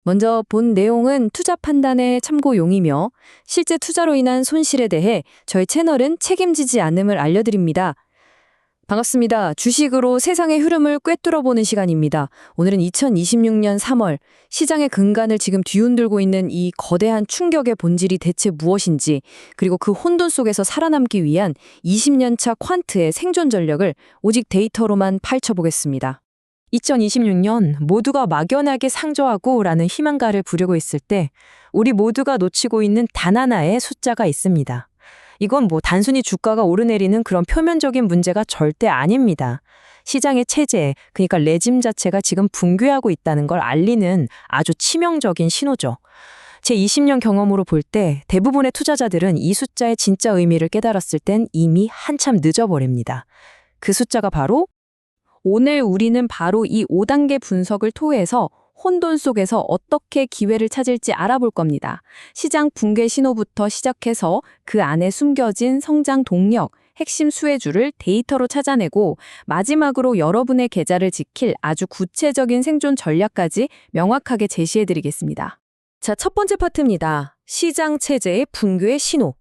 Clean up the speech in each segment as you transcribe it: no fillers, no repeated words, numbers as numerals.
먼저 본 내용은 투자 판단의 참고용이며 실제 투자로 인한 손실에 대해 저희 채널은 책임지지 않음을 알려드립니다. 반갑습니다. 주식으로 세상의 흐름을 꿰뚫어보는 시간입니다. 오늘은 2026년 3월 시장의 근간을 지금 뒤흔들고 있는 이 거대한 충격의 본질이 대체 무엇인지, 그리고 그 혼돈 속에서 살아남기 위한 20년차 퀀트의 생존 전략을 오직 데이터로만 파헤쳐보겠습니다. 2026년 모두가 막연하게 상저하고 라는 희망가를 부르고 있을 때 우리 모두가 놓치고 있는 단 하나의 숫자가 있습니다. 이건 단순히 주가가 오르내리는 그런 표면적인 문제가 절대 아닙니다. 시장의 체제, 그러니까 레짐 자체가 지금 붕괴하고 있다는 걸 알리는 아주 치명적인 신호죠. 제 20년 경험으로 볼 때 대부분의 투자자들은 이 숫자의 진짜 의미를 깨달았을 땐 이미 한참 늦어버립니다. 그 숫자가 바로 오늘 우리는 바로 이 5단계 분석을 토해서 혼돈 속에서 어떻게 기회를 찾을지 알아볼 겁니다. 시장 붕괴 신호부터 시작해서 그 안에 숨겨진 성장 동력, 핵심 수혜주를 데이터로 찾아내고 마지막으로 여러분의 계좌를 지킬 아주 구체적인 생존 전략까지 명확하게 제시해드리겠습니다. 자, 첫 번째 파트입니다. 시장 체제의 붕괴의 신호.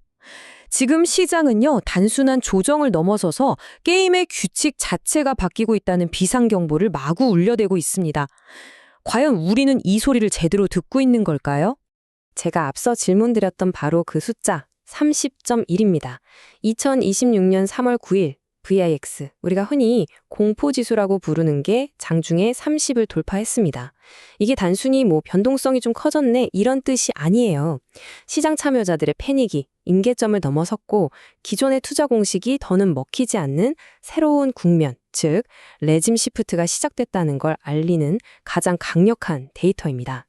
지금 시장은요, 단순한 조정을 넘어서서 게임의 규칙 자체가 바뀌고 있다는 비상경보를 마구 울려대고 있습니다. 과연 우리는 이 소리를 제대로 듣고 있는 걸까요? 제가 앞서 질문드렸던 바로 그 숫자 30.1입니다. 2026년 3월 9일 VIX, 우리가 흔히 공포지수라고 부르는 게 장중에 30을 돌파했습니다. 이게 단순히 변동성이 좀 커졌네 이런 뜻이 아니에요. 시장 참여자들의 패닉이 임계점을 넘어섰고 기존의 투자 공식이 더는 먹히지 않는 새로운 국면, 즉 레짐 시프트가 시작됐다는 걸 알리는 가장 강력한 데이터입니다.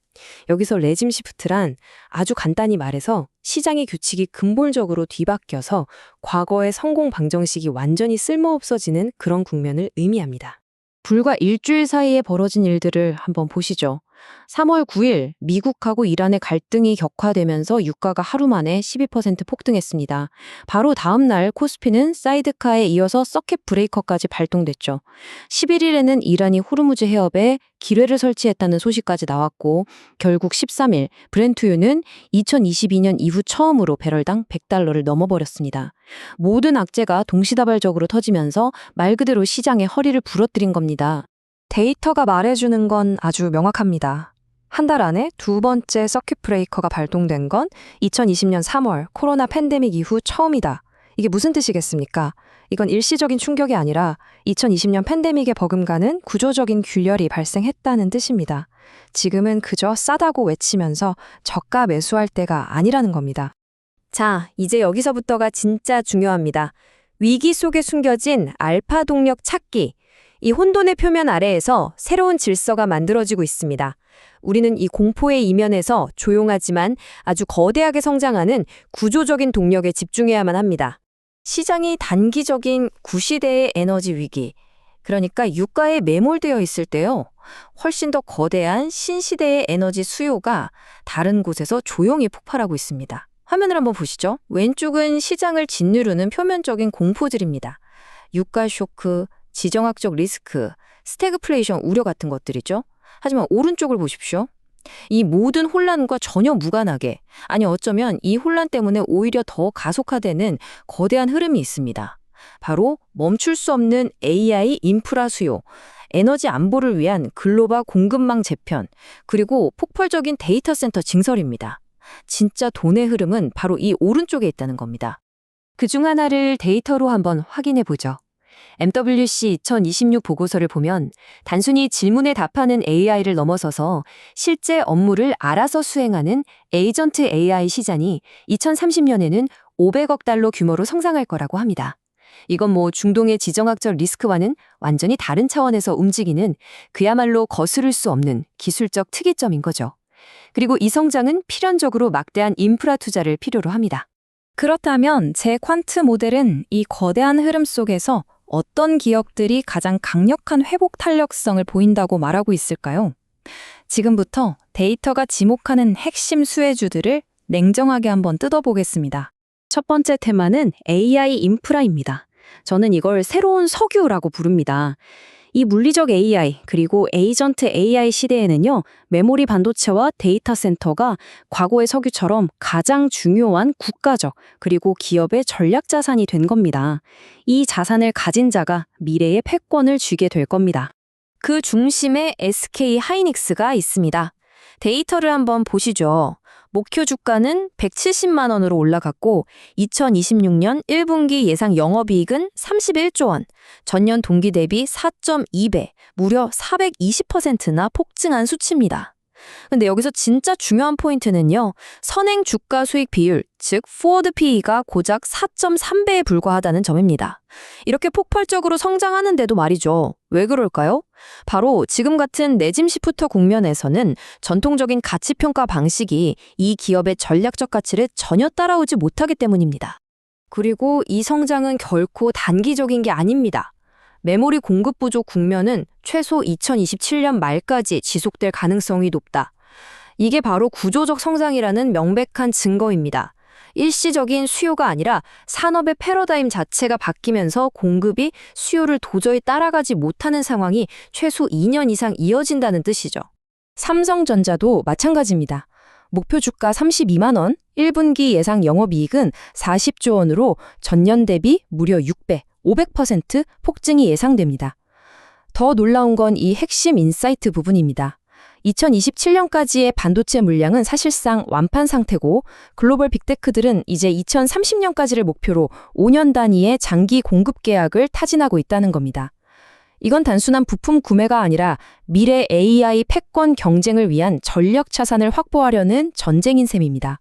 여기서 레짐 시프트란 아주 간단히 말해서 시장의 규칙이 근본적으로 뒤바뀌어서 과거의 성공 방정식이 완전히 쓸모없어지는 그런 국면을 의미합니다. 불과 일주일 사이에 벌어진 일들을 한번 보시죠. 3월 9일 미국하고 이란의 갈등이 격화되면서 유가가 하루 만에 12% 폭등했습니다. 바로 다음 날 코스피는 사이드카에 이어서 서킷 브레이커까지 발동됐죠. 11일에는 이란이 호르무즈 해협에 기뢰를 설치했다는 소식까지 나왔고 결국 13일 브렌트유는 2022년 이후 처음으로 배럴당 $100를 넘어버렸습니다. 모든 악재가 동시다발적으로 터지면서 말 그대로 시장의 허리를 부러뜨린 겁니다. 데이터가 말해주는 건 아주 명확합니다. 한 달 안에 두 번째 서킷 브레이커가 발동된 건 2020년 3월 코로나 팬데믹 이후 처음이다. 이게 무슨 뜻이겠습니까? 이건 일시적인 충격이 아니라 2020년 팬데믹에 버금가는 구조적인 균열이 발생했다는 뜻입니다. 지금은 그저 싸다고 외치면서 저가 매수할 때가 아니라는 겁니다. 자, 이제 여기서부터가 진짜 중요합니다. 위기 속에 숨겨진 알파 동력 찾기. 이 혼돈의 표면 아래에서 새로운 질서가 만들어지고 있습니다. 우리는 이 공포의 이면에서 조용하지만 아주 거대하게 성장하는 구조적인 동력에 집중해야만 합니다. 시장이 단기적인 구시대의 에너지 위기, 그러니까 유가에 매몰되어 있을 때요, 훨씬 더 거대한 신시대의 에너지 수요가 다른 곳에서 조용히 폭발하고 있습니다. 화면을 한번 보시죠. 왼쪽은 시장을 짓누르는 표면적인 공포들입니다. 유가 쇼크, 지정학적 리스크, 스태그플레이션 우려 같은 것들이죠. 하지만 오른쪽을 보십시오. 이 모든 혼란과 전혀 무관하게, 아니 어쩌면 이 혼란 때문에 오히려 더 가속화되는 거대한 흐름이 있습니다. 바로 멈출 수 없는 AI 인프라 수요, 에너지 안보를 위한 글로벌 공급망 재편, 그리고 폭발적인 데이터 센터 증설입니다. 진짜 돈의 흐름은 바로 이 오른쪽에 있다는 겁니다. 그중 하나를 데이터로 한번 확인해 보죠. MWC 2026 보고서를 보면 단순히 질문에 답하는 AI를 넘어서서 실제 업무를 알아서 수행하는 에이전트 AI 시장이 2030년에는 500억 달러 규모로 성장할 거라고 합니다. 이건 중동의 지정학적 리스크와는 완전히 다른 차원에서 움직이는 그야말로 거스를 수 없는 기술적 특이점인 거죠. 그리고 이 성장은 필연적으로 막대한 인프라 투자를 필요로 합니다. 그렇다면 제 퀀트 모델은 이 거대한 흐름 속에서 어떤 기업들이 가장 강력한 회복 탄력성을 보인다고 말하고 있을까요? 지금부터 데이터가 지목하는 핵심 수혜주들을 냉정하게 한번 뜯어보겠습니다. 첫 번째 테마는 AI 인프라입니다. 저는 이걸 새로운 석유라고 부릅니다. 이 물리적 AI 그리고 에이전트 AI 시대에는요, 메모리 반도체와 데이터 센터가 과거의 석유처럼 가장 중요한 국가적 그리고 기업의 전략 자산이 된 겁니다. 이 자산을 가진 자가 미래의 패권을 쥐게 될 겁니다. 그 중심에 SK 하이닉스가 있습니다. 데이터를 한번 보시죠. 목표 주가는 170만 원으로 올라갔고 2026년 1분기 예상 영업이익은 31조 원, 전년 동기 대비 4.2배, 무려 420%나 폭증한 수치입니다. 근데 여기서 진짜 중요한 포인트는요. 선행 주가 수익 비율, 즉 포워드 PE가 고작 4.3배에 불과하다는 점입니다. 이렇게 폭발적으로 성장하는데도 말이죠. 왜 그럴까요? 바로 지금 같은 내짐시프터 국면에서는 전통적인 가치평가 방식이 이 기업의 전략적 가치를 전혀 따라오지 못하기 때문입니다. 그리고 이 성장은 결코 단기적인 게 아닙니다. 메모리 공급 부족 국면은 최소 2027년 말까지 지속될 가능성이 높다. 이게 바로 구조적 성장이라는 명백한 증거입니다. 일시적인 수요가 아니라 산업의 패러다임 자체가 바뀌면서 공급이 수요를 도저히 따라가지 못하는 상황이 최소 2년 이상 이어진다는 뜻이죠. 삼성전자도 마찬가지입니다. 목표 주가 32만 원, 1분기 예상 영업이익은 40조 원으로 전년 대비 무려 6배, 500% 폭증이 예상됩니다. 더 놀라운 건 이 핵심 인사이트 부분입니다. 2027년까지의 반도체 물량은 사실상 완판 상태고 글로벌 빅테크들은 이제 2030년까지를 목표로 5년 단위의 장기 공급 계약을 타진하고 있다는 겁니다. 이건 단순한 부품 구매가 아니라 미래 AI 패권 경쟁을 위한 전력 자산을 확보하려는 전쟁인 셈입니다.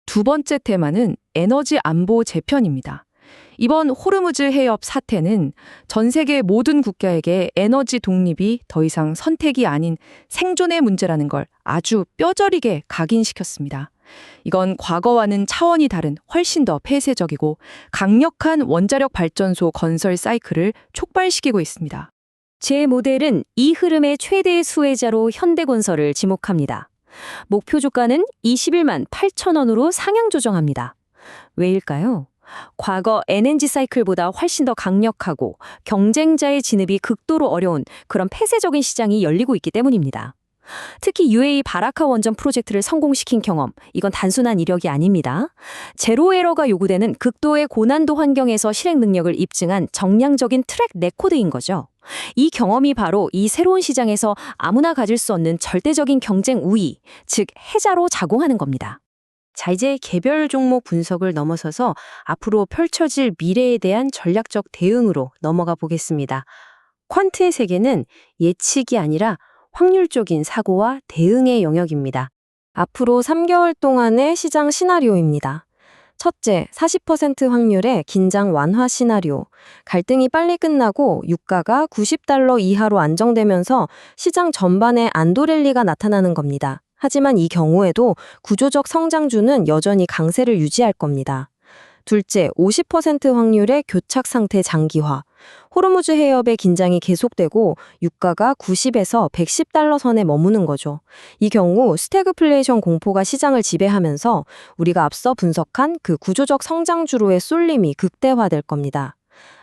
두 번째 테마는 에너지 안보 재편입니다. 이번 호르무즈 해협 사태는 전 세계 모든 국가에게 에너지 독립이 더 이상 선택이 아닌 생존의 문제라는 걸 아주 뼈저리게 각인시켰습니다. 이건 과거와는 차원이 다른 훨씬 더 폐쇄적이고 강력한 원자력 발전소 건설 사이클을 촉발시키고 있습니다. 제 모델은 이 흐름의 최대 수혜자로 현대건설을 지목합니다. 목표 주가는 21만 8천 원으로 상향 조정합니다. 왜일까요? 과거 NNG 사이클보다 훨씬 더 강력하고 경쟁자의 진입이 극도로 어려운 그런 폐쇄적인 시장이 열리고 있기 때문입니다. 특히 UAE 바라카 원전 프로젝트를 성공시킨 경험, 이건 단순한 이력이 아닙니다. 제로 에러가 요구되는 극도의 고난도 환경에서 실행 능력을 입증한 정량적인 트랙 레코드인 거죠. 이 경험이 바로 이 새로운 시장에서 아무나 가질 수 없는 절대적인 경쟁 우위, 즉 해자로 작용하는 겁니다. 자, 이제 개별 종목 분석을 넘어서서 앞으로 펼쳐질 미래에 대한 전략적 대응으로 넘어가 보겠습니다. 퀀트의 세계는 예측이 아니라 확률적인 사고와 대응의 영역입니다. 앞으로 3개월 동안의 시장 시나리오입니다. 첫째, 40% 확률의 긴장 완화 시나리오. 갈등이 빨리 끝나고 유가가 $90 이하로 안정되면서 시장 전반에 안도 랠리가 나타나는 겁니다. 하지만 이 경우에도 구조적 성장주는 여전히 강세를 유지할 겁니다. 둘째, 50% 확률의 교착 상태 장기화. 호르무즈 해협의 긴장이 계속되고 유가가 90에서 $110 선에 머무는 거죠. 이 경우 스태그플레이션 공포가 시장을 지배하면서 우리가 앞서 분석한 그 구조적 성장주로의 쏠림이 극대화될 겁니다.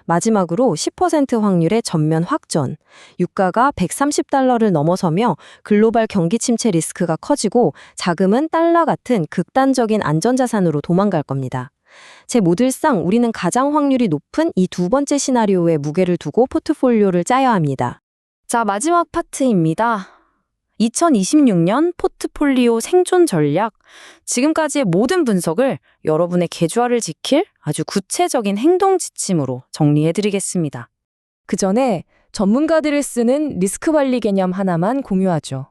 마지막으로 10% 확률의 전면 확전. 유가가 $130를 넘어서며 글로벌 경기 침체 리스크가 커지고 자금은 달러 같은 극단적인 안전자산으로 도망갈 겁니다. 제 모델상 우리는 가장 확률이 높은 이 두 번째 시나리오에 무게를 두고 포트폴리오를 짜야 합니다. 자, 마지막 파트입니다. 2026년 포트폴리오 생존 전략. 지금까지의 모든 분석을 여러분의 계좌를 지킬 아주 구체적인 행동 지침으로 정리해드리겠습니다. 그 전에 전문가들을 쓰는 리스크 관리 개념 하나만 공유하죠.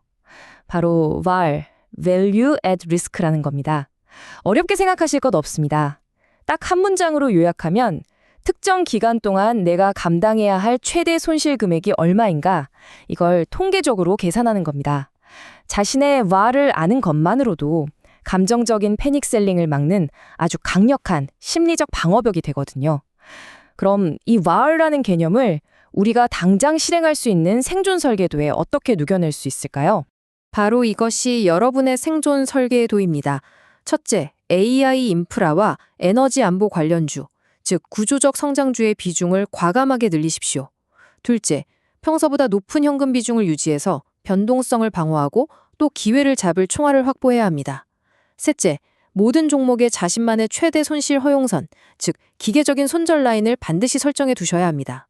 바로 VAR, Value at Risk라는 겁니다. 어렵게 생각하실 것 없습니다. 딱 한 문장으로 요약하면 특정 기간 동안 내가 감당해야 할 최대 손실 금액이 얼마인가, 이걸 통계적으로 계산하는 겁니다. 자신의 VAR을 아는 것만으로도 감정적인 패닉셀링을 막는 아주 강력한 심리적 방어벽이 되거든요. 그럼 이 VAR라는 개념을 우리가 당장 실행할 수 있는 생존 설계도에 어떻게 녹여낼 수 있을까요? 바로 이것이 여러분의 생존 설계도입니다. 첫째, AI 인프라와 에너지 안보 관련주, 즉 구조적 성장주의 비중을 과감하게 늘리십시오. 둘째, 평소보다 높은 현금 비중을 유지해서 변동성을 방어하고 또 기회를 잡을 총알을 확보해야 합니다. 셋째, 모든 종목의 자신만의 최대 손실 허용선, 즉 기계적인 손절 라인을 반드시 설정해 두셔야 합니다.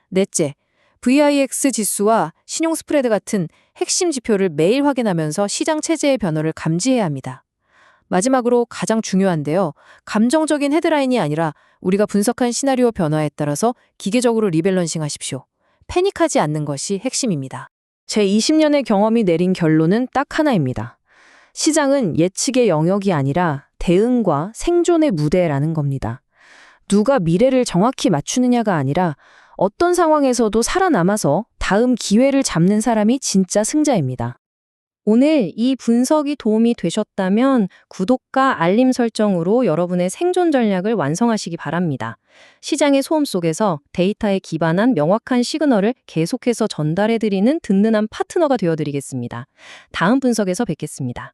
넷째, VIX 지수와 신용 스프레드 같은 핵심 지표를 매일 확인하면서 시장 체제의 변화를 감지해야 합니다. 마지막으로 가장 중요한데요. 감정적인 헤드라인이 아니라 우리가 분석한 시나리오 변화에 따라서 기계적으로 리밸런싱 하십시오. 패닉하지 않는 것이 핵심입니다. 제 20년의 경험이 내린 결론은 딱 하나입니다. 시장은 예측의 영역이 아니라 대응과 생존의 무대라는 겁니다. 누가 미래를 정확히 맞추느냐가 아니라 어떤 상황에서도 살아남아서 다음 기회를 잡는 사람이 진짜 승자입니다. 오늘 이 분석이 도움이 되셨다면 구독과 알림 설정으로 여러분의 생존 전략을 완성하시기 바랍니다. 시장의 소음 속에서 데이터에 기반한 명확한 시그널을 계속해서 전달해드리는 든든한 파트너가 되어드리겠습니다. 다음 분석에서 뵙겠습니다.